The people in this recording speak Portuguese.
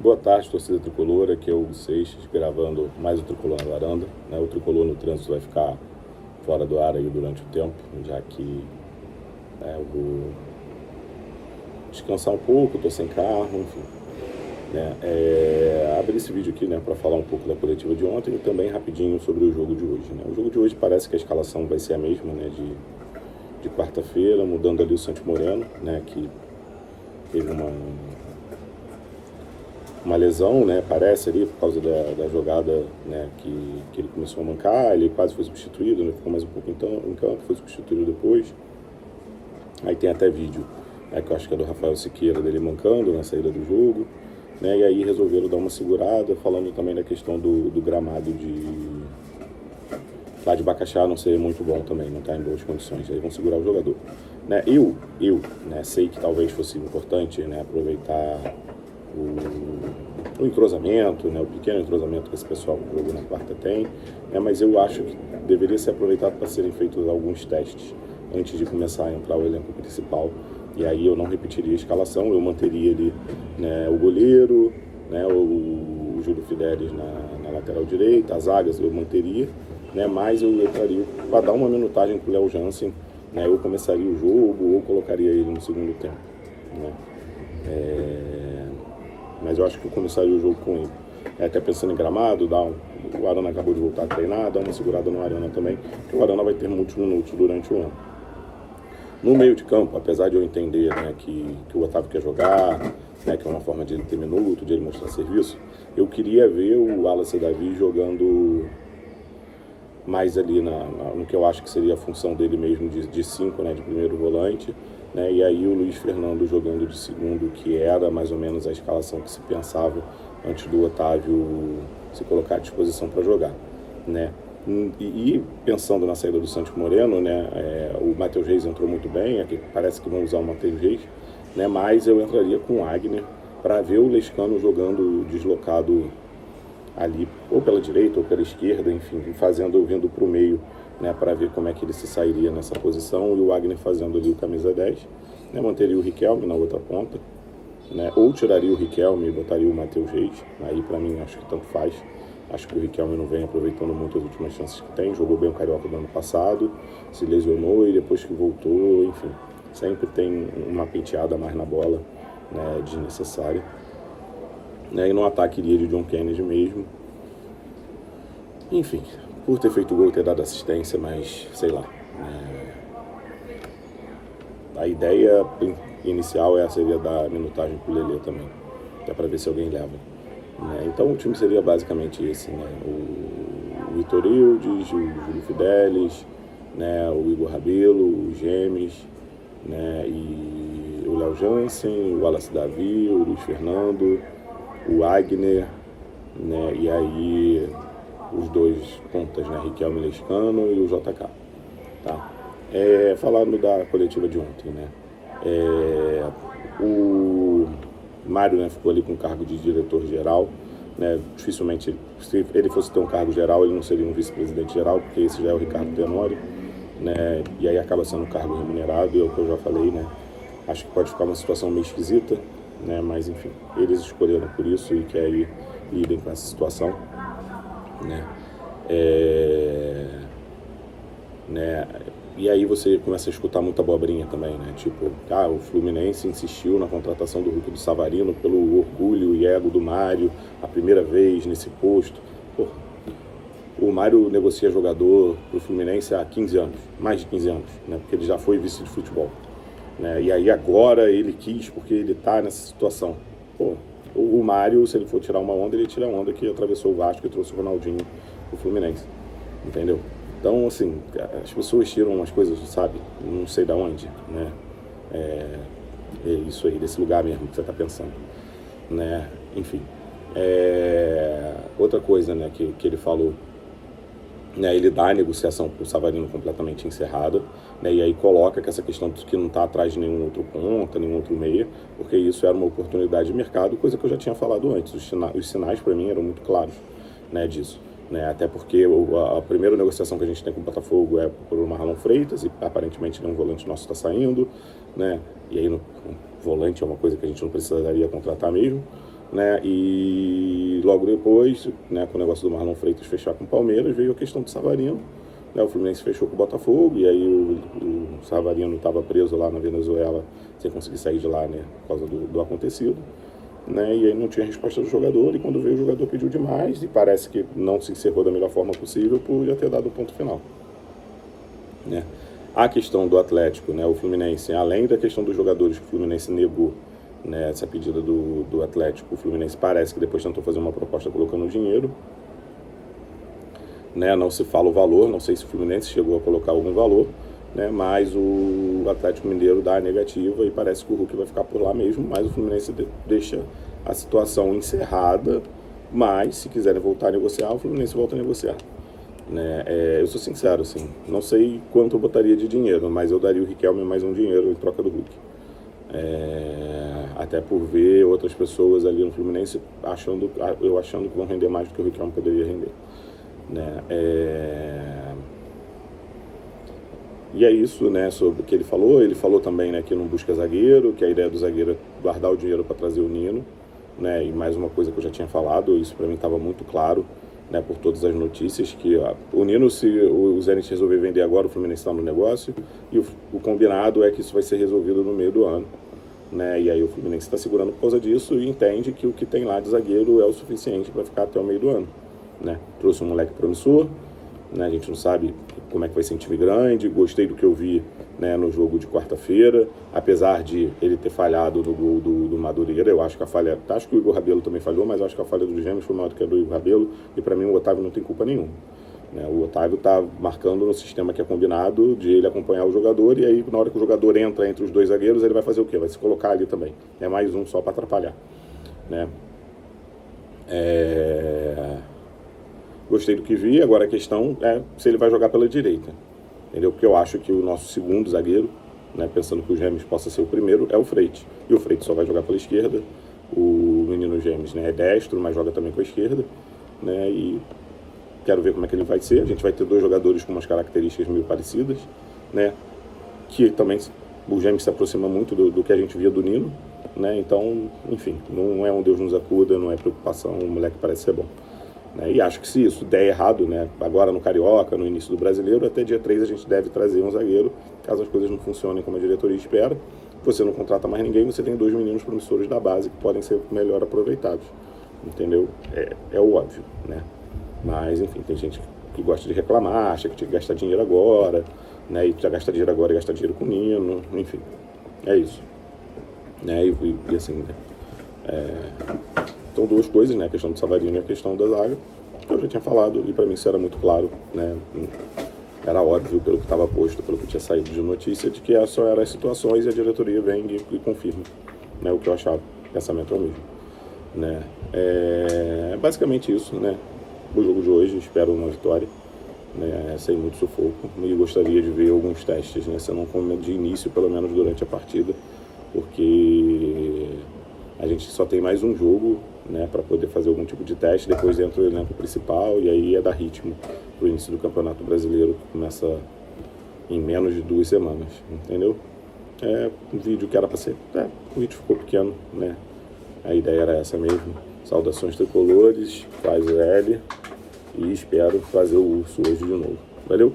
Boa tarde, torcida tricolor. Aqui é o Hugo Seixas, gravando mais o Tricolor na Varanda. O Tricolor no Trânsito vai ficar fora do ar aí durante o tempo, já que eu vou descansar um pouco, estou sem carro, enfim. Abri esse vídeo aqui para falar um pouco da coletiva de ontem e também rapidinho sobre o jogo de hoje. O jogo de hoje parece que a escalação vai ser a mesma de quarta-feira, mudando ali o Santos Moreno, que teve uma lesão, parece ali, por causa da jogada que ele começou a mancar. Ele quase foi substituído, ficou mais um pouco em campo, foi substituído depois. Aí tem até vídeo, que eu acho que é do Rafael Siqueira, dele mancando na saída do jogo, e aí resolveram dar uma segurada, falando também da questão do gramado lá de Bacaxá não ser muito bom também, não está em boas condições, aí vão segurar o jogador. Eu sei que talvez fosse importante aproveitar o entrosamento, o pequeno entrosamento que esse pessoal que jogou na quarta tem, mas eu acho que deveria ser aproveitado para serem feitos alguns testes antes de começar a entrar o elenco principal, e aí eu não repetiria a escalação, eu manteria ali o goleiro, o Júlio Fidelis na lateral direita, as zagas eu manteria, mas eu entraria para dar uma minutagem para o Léo Jansen, eu começaria o jogo ou colocaria ele no segundo tempo, mas eu acho que eu começaria o jogo com ele. Até pensando em gramado, o Arana acabou de voltar a treinar, dá uma segurada no Arana também, porque o Arana vai ter muitos minutos durante o ano. No meio de campo, apesar de eu entender que o Otávio quer jogar, que é uma forma de ele ter minuto, de ele mostrar serviço, eu queria ver o Wallace Davi jogando mais ali no que eu acho que seria a função dele mesmo de 5, de primeiro volante, e aí o Luiz Fernando jogando de segundo, que era mais ou menos a escalação que se pensava antes do Otávio se colocar à disposição para jogar, E pensando na saída do Santos Moreno, o Matheus Reis entrou muito bem, aqui parece que vão usar o Matheus Reis, mas eu entraria com o Wagner para ver o Lescano jogando deslocado ali, ou pela direita ou pela esquerda, enfim, vindo para o meio, para ver como é que ele se sairia nessa posição, e o Wagner fazendo ali o camisa 10, manteria o Riquelme na outra ponta, ou tiraria o Riquelme e botaria o Matheus Reis. Aí para mim acho que tanto faz. Acho que o Riquelme não vem aproveitando muito as últimas chances que tem, jogou bem o Carioca do ano passado, se lesionou e depois que voltou, enfim, sempre tem uma penteada mais na bola, desnecessária. E no ataque iria de John Kennedy mesmo. Enfim, por ter feito gol, ter dado assistência, mas sei lá. A ideia inicial seria dar minutagem pro Lelê também, até para ver se alguém leva. Então o time seria basicamente esse, o Vitor Ildes, o Júlio Fidelis, o Igor Rabelo, o Gemes, e o Léo Jansen, o Wallace Davi, o Luiz Fernando, o Wagner, e aí os dois pontas, Riquelme Lescano e o JK. Falando da coletiva de ontem, o Mário ficou ali com o cargo de diretor-geral, dificilmente, se ele fosse ter um cargo geral, ele não seria um vice-presidente geral, porque esse já é o Ricardo Tenório, e aí acaba sendo um cargo remunerado, é o que eu já falei, acho que pode ficar uma situação meio esquisita, mas enfim, eles escolheram por isso e que aí lidem com essa situação, E aí você começa a escutar muita abobrinha também, tipo, o Fluminense insistiu na contratação do Hulk do Savarino pelo orgulho e ego do Mário, a primeira vez nesse posto. O Mário negocia jogador pro Fluminense há 15 anos, mais de 15 anos, porque ele já foi vice de futebol. E aí agora ele quis, porque ele tá nessa situação. O Mário, se ele for tirar uma onda, ele tira a onda que atravessou o Vasco e trouxe o Ronaldinho pro Fluminense, entendeu? Então, assim, as pessoas tiram umas coisas, sabe, não sei de onde, É isso aí, desse lugar mesmo que você está pensando, Enfim. Outra coisa, que ele falou, ele dá a negociação para o Savarino completamente encerrada, e aí coloca que essa questão de que não está atrás de nenhum outro ponta, nenhum outro meia, porque isso era uma oportunidade de mercado, coisa que eu já tinha falado antes. Os sinais para mim eram muito claros, disso. Até porque a primeira negociação que a gente tem com o Botafogo é por o Marlon Freitas, e aparentemente nenhum volante nosso está saindo, e aí volante é uma coisa que a gente não precisaria contratar mesmo, né? E logo depois, né, com o negócio do Marlon Freitas fechar com o Palmeiras, veio a questão do Savarino, né? O Fluminense fechou com o Botafogo, e aí o Savarino estava preso lá na Venezuela, sem conseguir sair de lá, né, por causa do acontecido, né? E aí não tinha resposta do jogador, e quando veio o jogador pediu demais, e parece que não se encerrou da melhor forma possível por já ter dado o ponto final, né? A questão do Atlético, né, o Fluminense, além da questão dos jogadores que o Fluminense negou, né, essa pedida do Atlético, o Fluminense parece que depois tentou fazer uma proposta colocando dinheiro, né, não se fala o valor, não sei se o Fluminense chegou a colocar algum valor, né, mas o Atlético Mineiro dá a negativa e parece que o Hulk vai ficar por lá mesmo, mas o Fluminense deixa a situação encerrada, mas se quiserem voltar a negociar, o Fluminense volta a negociar. Né? Eu sou sincero, assim, não sei quanto eu botaria de dinheiro, mas eu daria o Riquelme mais um dinheiro em troca do Hulk. Até por ver outras pessoas ali no Fluminense achando que vão render mais do que o Riquelme poderia render. Né? E é isso, né, sobre o que ele falou também, né, que não busca zagueiro, que a ideia do zagueiro é guardar o dinheiro para trazer o Nino, né, e mais uma coisa que eu já tinha falado, isso para mim estava muito claro, né, por todas as notícias, que o Nino, se o Zenit resolver vender agora, o Fluminense está no negócio, e o combinado é que isso vai ser resolvido no meio do ano, né, e aí o Fluminense está segurando por causa disso e entende que o que tem lá de zagueiro é o suficiente para ficar até o meio do ano, né. Trouxe um moleque promissor, né, a gente não sabe como é que vai ser um time grande, gostei do que eu vi, né, no jogo de quarta-feira, apesar de ele ter falhado no gol do Madureira, eu acho que acho que o Igor Rabelo também falhou, mas eu acho que a falha dos Gêmeos foi maior do que a do Igor Rabelo, e para mim o Otávio não tem culpa nenhuma. Né, o Otávio está marcando no sistema que é combinado de ele acompanhar o jogador, e aí na hora que o jogador entra entre os dois zagueiros, ele vai fazer o quê? Vai se colocar ali também, é mais um só para atrapalhar. Né? Gostei do que vi, agora a questão é se ele vai jogar pela direita, entendeu? Porque eu acho que o nosso segundo zagueiro, né, pensando que o Gêmeos possa ser o primeiro, é o Freitas. E o Freitas só vai jogar pela esquerda, o menino Gêmeos, né, é destro, mas joga também com a esquerda, né, e quero ver como é que ele vai ser. A gente vai ter dois jogadores com umas características meio parecidas, né, que também o Gêmeos se aproxima muito do que a gente via do Nino, né, então, enfim, não é um Deus nos acuda, não é preocupação, o moleque parece ser bom. E acho que se isso der errado, né, agora no Carioca, no início do Brasileiro, até dia 3 a gente deve trazer um zagueiro, caso as coisas não funcionem como a diretoria espera. Você não contrata mais ninguém, você tem dois meninos promissores da base que podem ser melhor aproveitados, entendeu? É o óbvio, né? Mas, enfim, tem gente que gosta de reclamar, acha que tinha que gastar dinheiro agora, né, e precisa gastar dinheiro agora e gastar dinheiro com o Nino, enfim, é isso. Né? E assim, né? São duas coisas, né? A questão do Savarino e a questão da zaga, que eu já tinha falado, e para mim isso era muito claro, né? Era óbvio pelo que estava posto, pelo que tinha saído de notícia, de que só eram as situações e a diretoria vem e confirma, né? O que eu achava, o pensamento é o mesmo, né? Basicamente isso, né? O jogo de hoje, espero uma vitória, né? Sem muito sufoco, e gostaria de ver alguns testes, né? Se não de início, pelo menos durante a partida, porque a gente só tem mais um jogo, né, para poder fazer algum tipo de teste, depois entra o elenco principal e aí dar ritmo para o início do Campeonato Brasileiro, que começa em menos de 2 semanas, entendeu? Um vídeo que era para ser, o vídeo ficou pequeno, né, a ideia era essa mesmo. Saudações tricolores, faz o L e espero fazer o urso hoje de novo. Valeu!